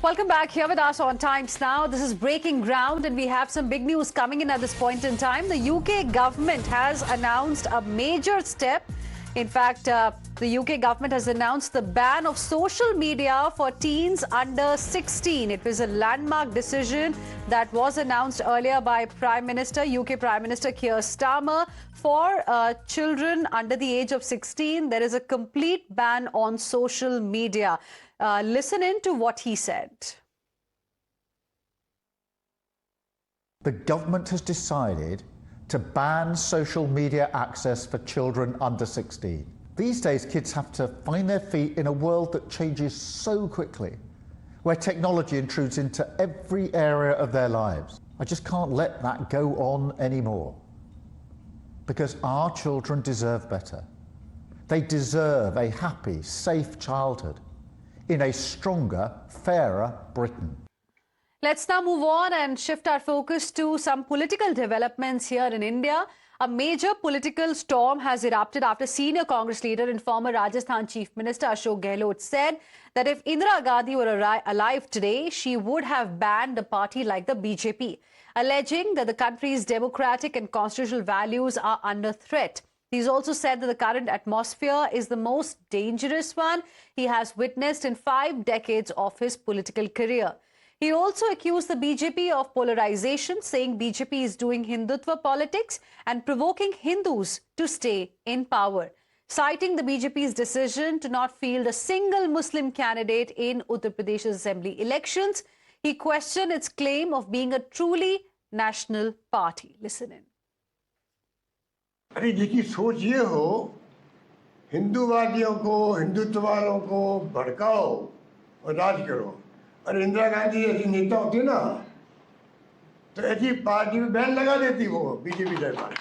Welcome back here with us on Times Now. This is Breaking Ground and we have some big news coming in at this point in time. The UK government has announced a major step. In fact, the UK government has announced the ban of social media for teens under 16. It was a landmark decision that was announced earlier by UK Prime Minister Keir Starmer. For children under the age of 16, there is a complete ban on social media. Listen in to what he said. The government has decided to ban social media access for children under 16. These days, kids have to find their feet in a world that changes so quickly, where technology intrudes into every area of their lives. I just can't let that go on anymore, because our children deserve better. They deserve a happy, safe childhood in a stronger, fairer Britain. Let's now move on and shift our focus to some political developments here in India. A major political storm has erupted after senior Congress leader and former Rajasthan Chief Minister Ashok Gehlot said that if Indira Gandhi were alive today, she would have banned a party like the BJP, alleging that the country's democratic and constitutional values are under threat. He's also said that the current atmosphere is the most dangerous one he has witnessed in 5 decades of his political career. He also accused the BJP of polarization, saying BJP is doing Hindutva politics and provoking Hindus to stay in power. Citing the BJP's decision to not field a single Muslim candidate in Uttar Pradesh's assembly elections, he questioned its claim of being a truly national party. Listen in. अरे जिसकी सोच ये हो हिंदूवादियों को हिंदुत्व वालों को भड़काओ और राज करो और इंदिरा गांधी जैसी नेता होती ना तो ऐसी पार्टी में बैन लगा देती वो बीजेपी सरकार।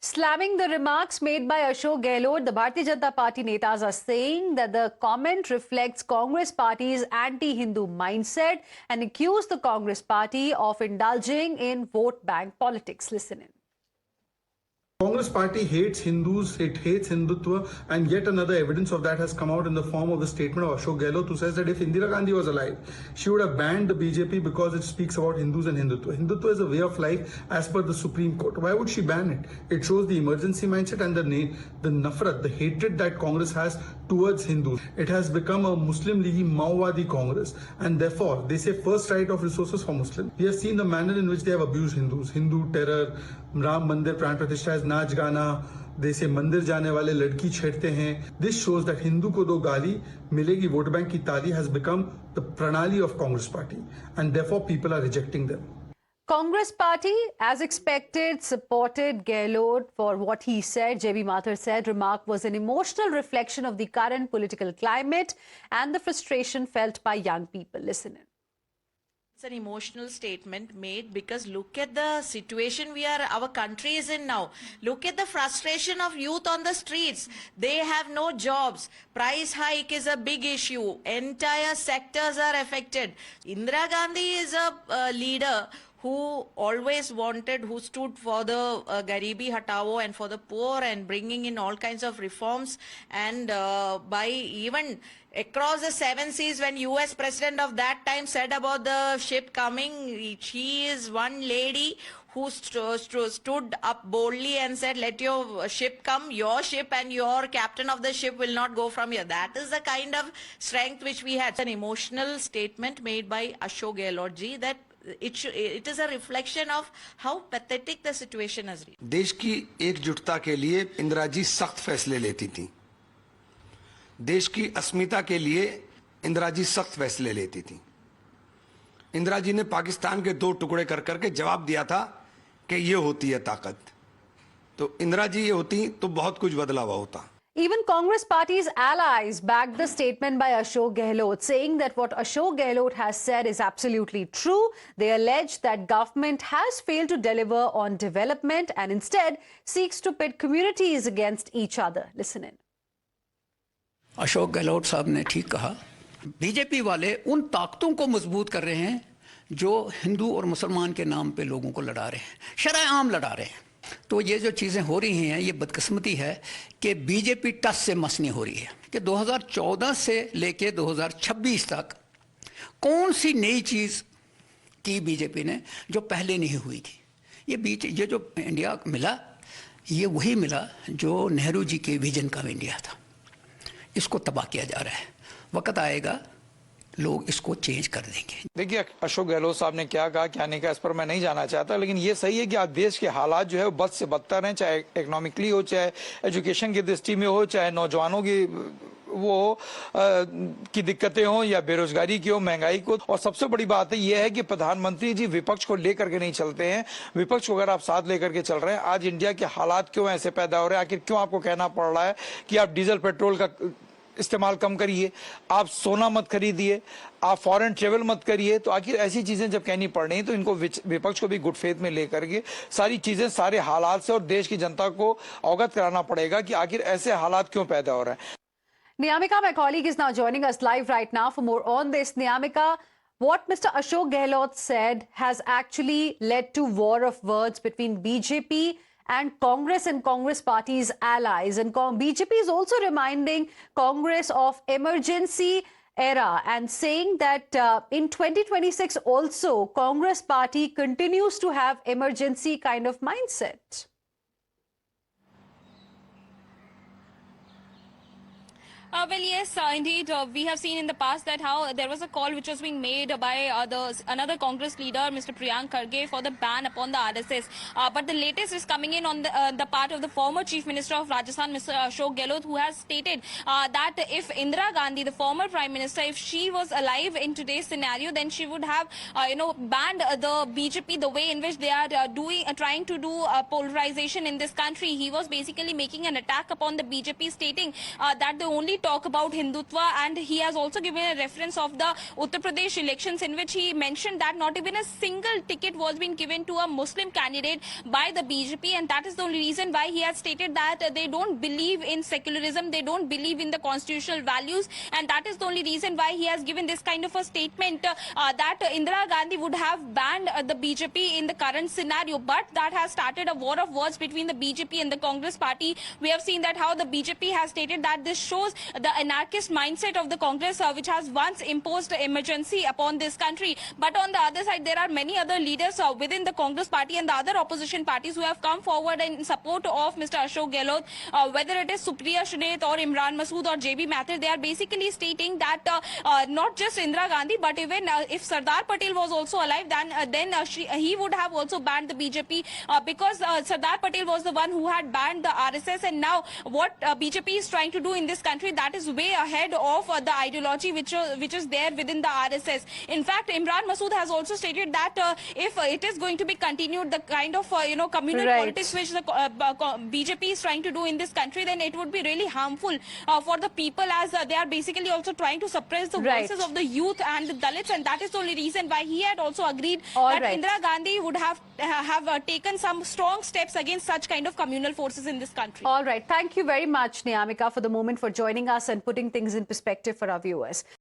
Slamming the remarks made by Ashok Gehlot, the Bharatiya Janata Party netas are saying that the comment reflects Congress Party's anti-Hindu mindset and accused the Congress Party of indulging in vote bank politics. Listen in. Congress Party hates Hindus, it hates Hindutva, and yet another evidence of that has come out in the form of the statement of Ashok Gehlot, who says that if Indira Gandhi was alive, she would have banned the BJP because it speaks about Hindus and Hindutva. Hindutva is a way of life as per the Supreme Court. Why would she ban it? It shows the emergency mindset and the nafrat, the hatred that Congress has towards Hindus. It has become a Muslim League Maowadi Congress, and therefore they say first right of resources for Muslims. We have seen the manner in which they have abused Hindus, Hindu terror, Ram Mandir Pran Pratishtha is नाच गाना, जैसे मंदिर जाने वाले लड़की छेड़ते हैं. This shows that Hindu को दो गाली मिलेगी वोट बैंक की ताली has become the pranali of Congress Party, and therefore people are rejecting them. Congress Party, as expected, supported Gehlot for what he said. J.B. Mathur said remark was an emotional reflection of the current political climate and the frustration felt by young people. Listen in. It's an emotional statement made because look at the situation our country is in now. Look at the frustration of youth on the streets. They have no jobs. Price hike is a big issue. Entire sectors are affected. Indira Gandhi is a leader who always wanted, who stood for the Garibi Hatao and for the poor and bringing in all kinds of reforms, and by even across the 7 seas, when US president of that time said about the ship coming, she is one lady who stood up boldly and said, let your ship come, your ship, and your captain of the ship will not go from here. That is the kind of strength which we had. An emotional statement made by Ashok Gehlot ji that it is a reflection of how pathetic the situation has reached. देश की एकजुटता के लिए इंदिरा जी सख्त फैसले लेती थी. देश की अस्मिता के लिए इंदिरा जी सख्त फैसले लेती थी. इंदिरा जी ने पाकिस्तान के 2 टुकड़े कर करके जवाब दिया था कि ये होती है ताकत. तो इंदिरा जी ये होती तो बहुत कुछ बदलाव होता. Even Congress Party's allies backed the statement by Ashok Gehlot, saying that what Ashok Gehlot has said is absolutely true. They allege that government has failed to deliver on development and instead seeks to pit communities against each other. Listen in. Ashok Gehlot साहब ने ठीक कहा. BJP वाले उन ताकतों को मजबूत कर रहे हैं जो हिंदू और मुसलमान के नाम पे लोगों को लड़ा रहे हैं, शरआम लड़ा रहे हैं. तो ये जो चीज़ें हो रही हैं, ये बदकिस्मती है कि बीजेपी टस से मस नहीं हो रही है कि 2014 से लेके 2026 तक कौन सी नई चीज़ की बीजेपी ने जो पहले नहीं हुई थी। ये जो इंडिया मिला, ये वही मिला जो नेहरू जी के विजन का इंडिया था। इसको तबाह किया जा रहा है। वक्त आएगा, लोग इसको चेंज कर देंगे। देखिए, अशोक गहलोत साहब ने क्या कहा क्या नहीं कहा इस पर मैं नहीं जाना चाहता, लेकिन ये सही है कि आज देश के हालात जो है वो बद से बदतर हैं, चाहे इकोनॉमिकली हो, चाहे एजुकेशन की दृष्टि में हो, चाहे नौजवानों की की दिक्कतें हो या बेरोजगारी की हो, महंगाई को। और सबसे बड़ी बात है यह है कि प्रधानमंत्री जी विपक्ष को लेकर के नहीं चलते हैं। विपक्ष को अगर आप साथ लेकर के चल रहे हैं, आज इंडिया के हालात क्यों ऐसे पैदा हो रहे हैं, आखिर क्यों आपको कहना पड़ रहा है कि आप डीजल पेट्रोल का इस्तेमाल कम करिए, आप सोना मत खरीदिए, आप फॉरेन ट्रेवल मत करिए, तो आखिर ऐसी चीजें जब कहनी पड़ रही हैं तो इनको विपक्ष को भी गुड फेथ में लेकर के सारी चीजें, सारे हालात से और देश की जनता को अवगत कराना पड़ेगा कि आखिर ऐसे हालात क्यों पैदा हो रहे हैं। Niyamika, my colleague, is now joining us live right now for more on this. Niyamika, what Mr. Ashok Gehlot said has actually led to war of words between BJP and Congress party's allies. And BJP is also reminding Congress of emergency era and saying that in 2026 also Congress party continues to have emergency kind of mindset. Well, yes, indeed. We have seen in the past that how there was a call which was being made by another Congress leader, Mr. Priyank Kharge, for the ban upon the RSS. But the latest is coming in on the part of the former Chief Minister of Rajasthan, Mr. Ashok Gehlot, who has stated that if Indira Gandhi, the former Prime Minister, if she was alive in today's scenario, then she would have, banned the BJP, the way in which they are trying to do polarization in this country. He was basically making an attack upon the BJP, stating that they only talk about Hindutva, and he has also given a reference of the Uttar Pradesh elections in which he mentioned that not even a single ticket was being given to a Muslim candidate by the BJP, and that is the only reason why he has stated that they don't believe in secularism, they don't believe in the constitutional values, and that is the only reason why he has given this kind of a statement that Indira Gandhi would have banned the BJP in the current scenario. But that has started a war of words between the BJP and the Congress party. We have seen that how the BJP has stated that this shows the anarchist mindset of the Congress, which has once imposed emergency upon this country. But on the other side, there are many other leaders within the Congress party and the other opposition parties who have come forward in support of Mr. Ashok Gehlot, whether it is Supriya Shunet or Imran Masood or JB Mathur. They are basically stating that not just Indira Gandhi, but even if Sardar Patel was also alive, then he would have also banned the BJP, because Sardar Patel was the one who had banned the RSS, and now what BJP is trying to do in this country, that is way ahead of the ideology which is there within the RSS. In fact, Imran Masood has also stated that if it is going to be continued, the kind of communal politics which the BJP is trying to do in this country, then it would be really harmful for the people, as they are basically also trying to suppress the voices of the youth and the Dalits, and that is the only reason why he had also agreed that Indira Gandhi would have taken some strong steps against such kind of communal forces in this country. All right. Thank you very much, Niyamika, for the moment, for joining us and putting things in perspective for our viewers.